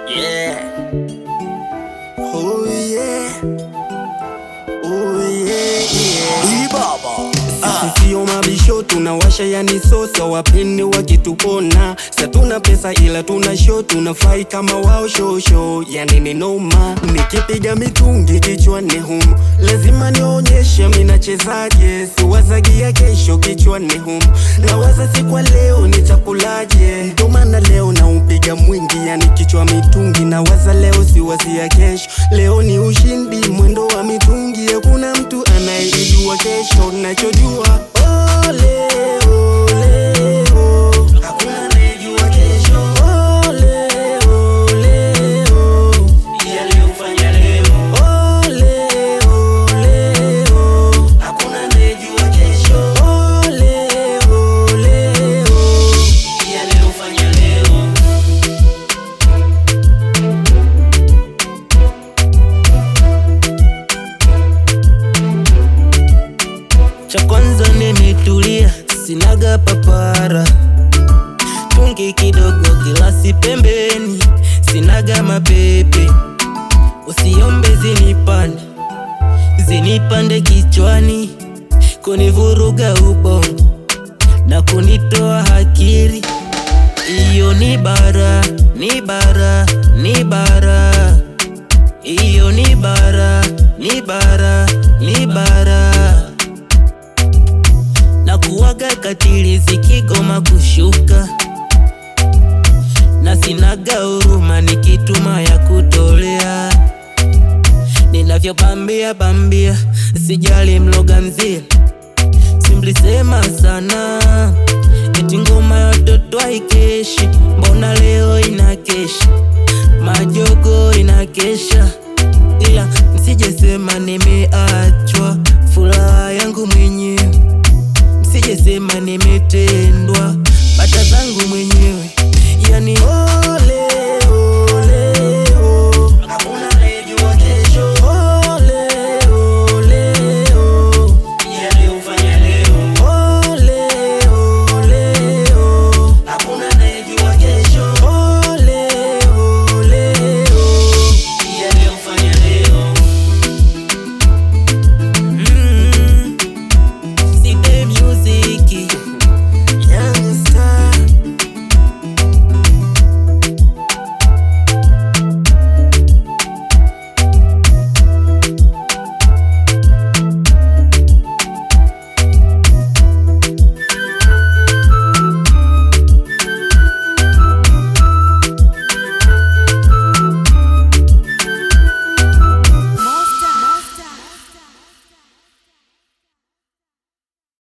Yeah. Oh yeah. Oh yeah, yeah. Baba. Sisi sio mabisho, tunawasha yani sosa, wapende wakitupona. Sa tuna pesa ila tuna show, tunafai kama wao show. Yani ni noma, nikipiga mitungi kichwani humu, lazima nionyeshe mimi nachezaje. Siwazagia kesho kichwani humu, nawaza si kwa leo nitakulaje. Ndo maana leo naupiga mwingi, yani kichwa mitungi. Nawaza leo siwazia kesho, leo ni ushindi, mwendo wa mitungi. Hakuna mtu anayejua kesho, nachojua ole ole oh. Hakuna anayejua kesho ole ole oh. Yaliyofanya leo ole ole oh. Hakuna anayejua kesho ole ole oh. Yaliyofanya leo. Cha kwanza nimetulia, sinaga papara, tungi kidogo gilasi pembeni, sinaga mapepe. Usiombe zinipande kichwani, kunivuruga ubongo na kunitoa akili. Iyo ni bara, ni bara, ni bara. Iyo ni bara, ni bara, ni bara. Na kuwaga katili zikigoma kushuka, na sinaga huruma nikituma ya kutolea. Ninavyo bambia, sijali mloga mzee. Simlisema sana, eti ngoma ya watoto haikeshi. Mbona leo inakesha, majogo inakesha. Ila msijesema nimeachwa, furaha yangu mwenyewe. Msijesema nimetendwa, bata zangu mwenyewe.